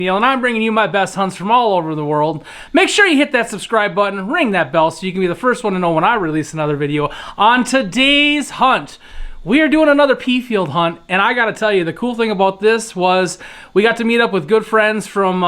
And I'm bringing you my best hunts from all over the world. Make sure you hit that subscribe button, ring that bell so you can be the first one to know when I release another video. On today's hunt, we are doing another pea field hunt, and I gotta tell you, the cool thing about this was we got to meet up with good friends from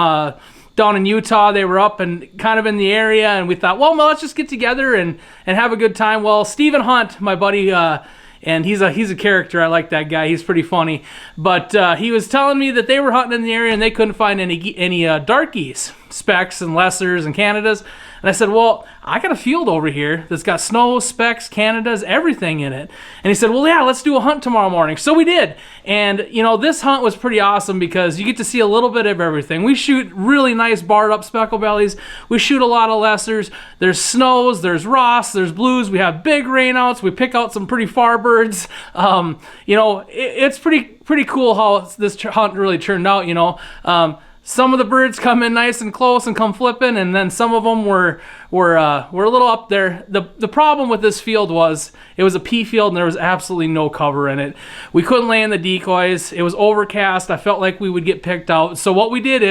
down in Utah. They were up and kind of in the area, and we thought, well, let's just get together and have a good time. Well, Stephen Hunt, my buddy, and he's a character. I like that guy. He's pretty funny. But he was telling me that they were hunting in the area and they couldn't find any dark geese, Specks and Lessers and Canadas. And I said, well, I got a field over here that's got snow, Specks, Canadas, everything in it. And he said, well, yeah, let's do a hunt tomorrow morning. So we did. And, you know, this hunt was pretty awesome because you get to see a little bit of everything. We shoot really nice barred up specklebellies. We shoot a lot of Lessers. There's snows, there's Ross, there's blues. We have big rainouts. We pick out some pretty far birds. You know, it's pretty cool how this hunt really turned out, you know. Some of the birds come in nice and close and come flipping, and then some of them were a little up there. The problem with this field was it was a pea field and there was absolutely no cover in it. We couldn't lay in the decoys. It was overcast. I felt like we would get picked out. So what we did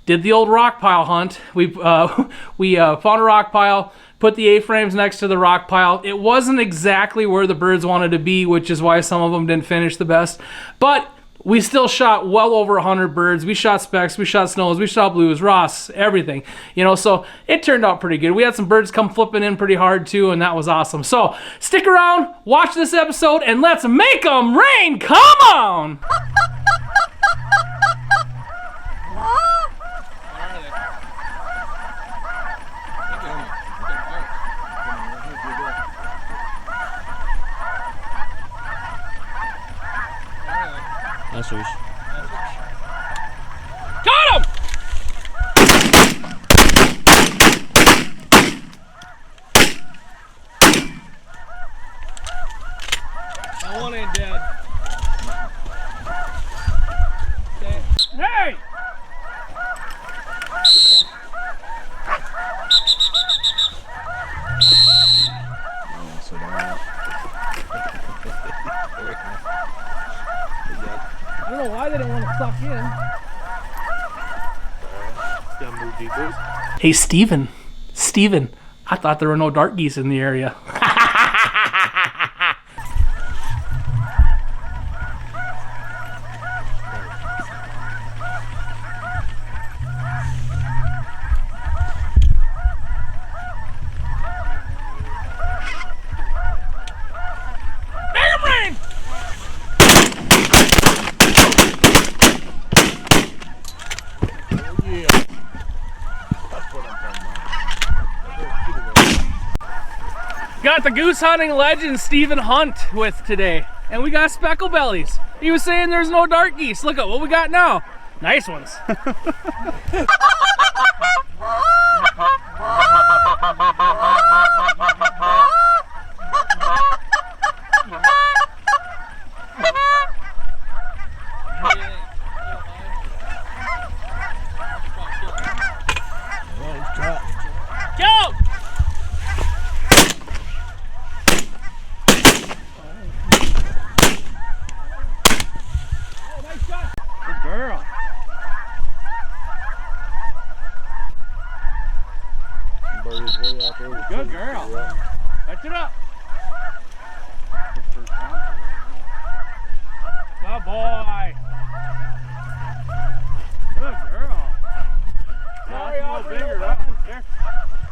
the old rock pile hunt. We found a rock pile, put the A-frames next to the rock pile. It wasn't exactly where the birds wanted to be, which is why some of them didn't finish the best. But we still shot well over 100 birds. We shot Specks, we shot Snows, we shot Blues, Ross, everything. You know, so it turned out pretty good. We had some birds come flipping in pretty hard too, and that was awesome. So stick around, watch this episode, and let's make them rain. Come on! Lessers. Got him! That one ain't dead. Okay. Hey! I don't know why they didn't want to suck in. Hey, Steven, I thought there were no dark geese in the area. Got the goose hunting legend Stephen Hunt with today, and we got specklebellies. He was saying there's no dark geese. Look at what we got now. Nice ones. Go! Girl. Good girl. Lift it up. Good boy. Good girl. Sorry, I'll bigger up.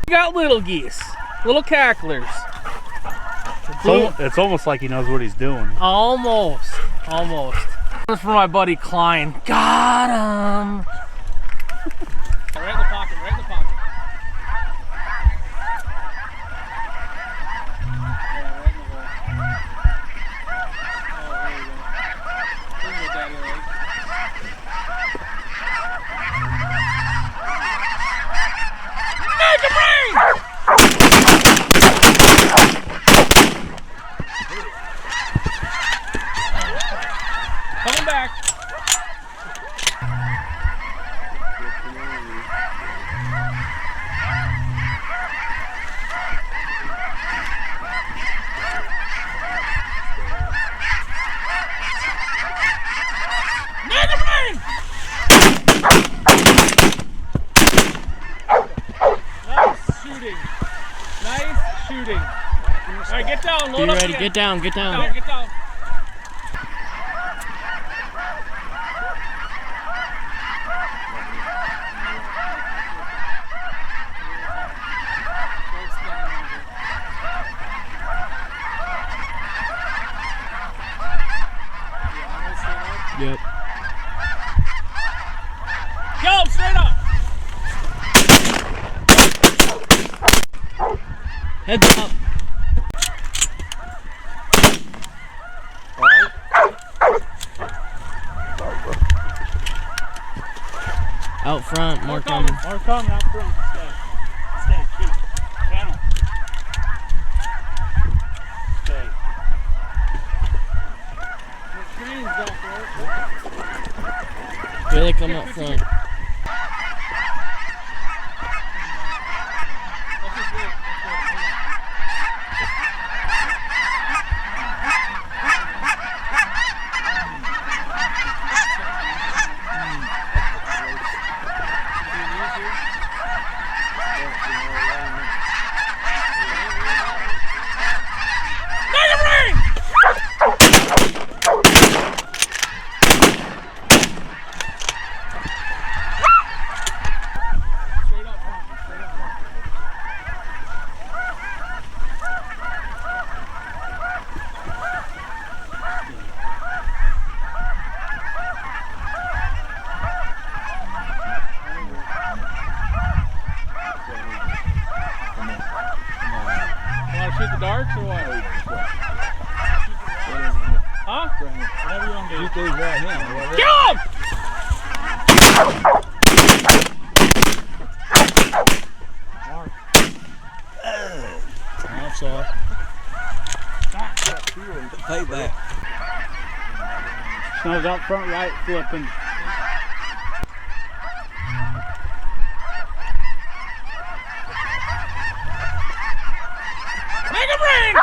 We got little geese, little cacklers. It's almost like he knows what he's doing. Almost. This is for my buddy Klein. Got him! Right in the pocket, right in the pocket. Yeah, right in the hole. Oh, there you go. There's no daddy leg. Make him rain! Coming back. Make it rain! shooting. Nice shooting. All right, get down. Load Be up ready. again. Get down. Get down. Get down. Yep. Go straight up. Heads up. Out front, more coming. More coming out front. Stay. Shoot. Channel. Stay. Here they come up front. Shoot the darts or what? Huh? Whatever you want to do. Shoot those right here. Kill him! I'm sorry. Payback. Snow's out front right, flipping. Make it rain!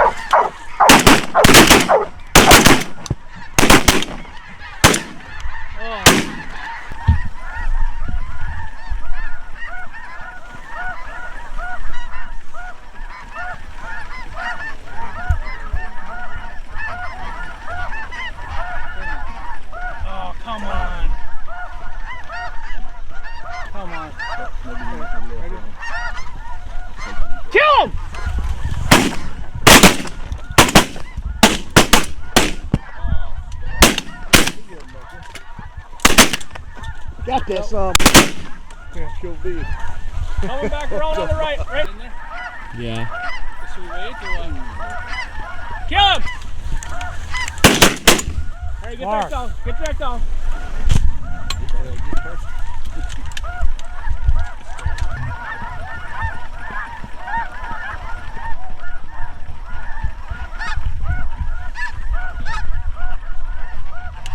Oh, come on. Come on. Kill him! Got that some. Yeah, sure did. Coming back around on the right. Right in there. Yeah. Should we wait or what? Kill him! All right, get back down. Get back down.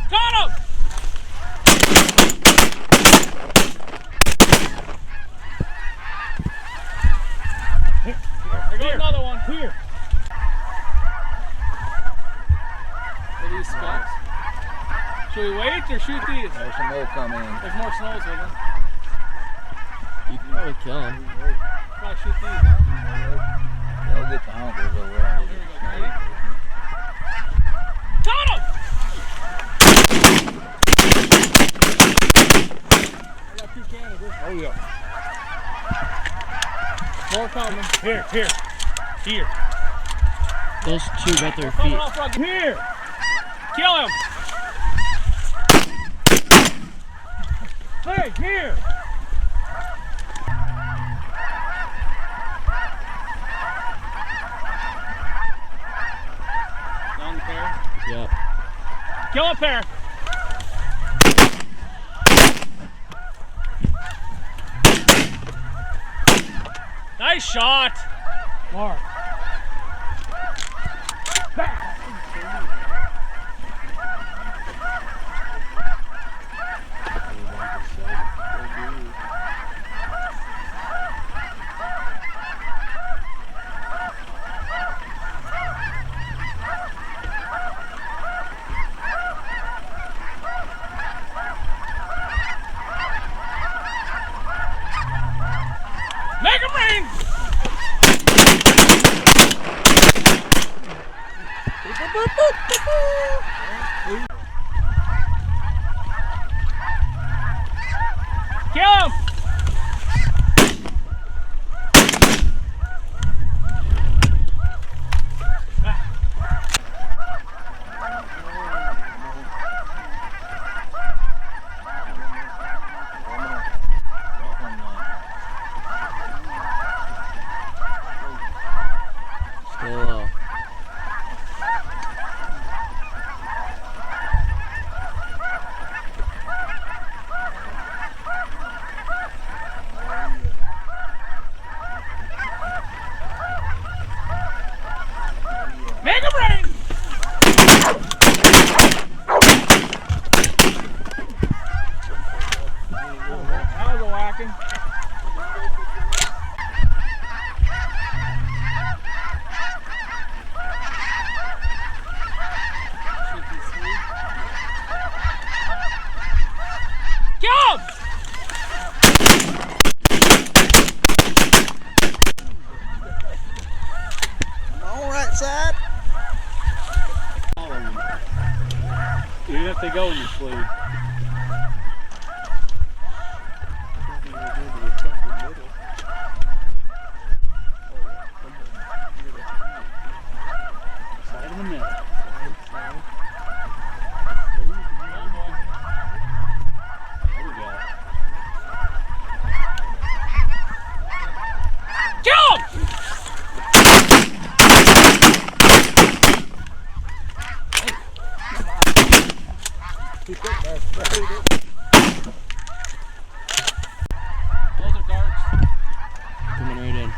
Got him! There goes another one. Here. Are these Specks? Should we wait or shoot these? There's some more coming in. There's more snows with them. You can probably kill him. Probably shoot these, huh? They'll get the hunters over there. Here we go. Ready? Got him! I got two cannons. Oh yeah. More coming. Here. Those two got their Coming feet. off front. Here! Kill him! Hey, here. Down the pair. Yep. Kill a pair. Nice shot. Mark. Make him rain. Kill him! Stay low. Make him rain! That was a whacking. Kill him! All right, side. Even if they go in your sleeve. Side in the middle. There we go. Kill him! Those are darts. Coming right in.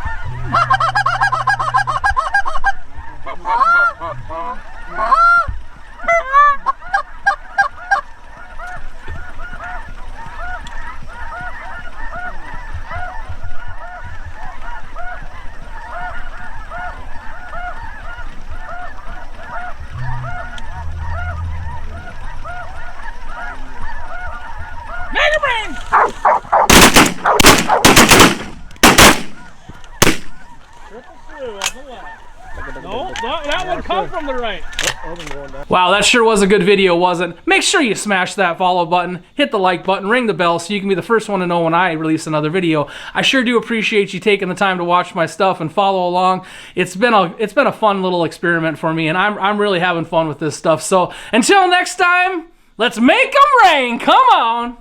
Make him rain! No, that one come from the right. Wow, that sure was a good video, wasn't it? Make sure you smash that follow button, hit the like button, ring the bell so you can be the first one to know when I release another video. I sure do appreciate you taking the time to watch my stuff and follow along. It's been a fun little experiment for me, and I'm really having fun with this stuff. So until next time, let's make 'em rain. Come on.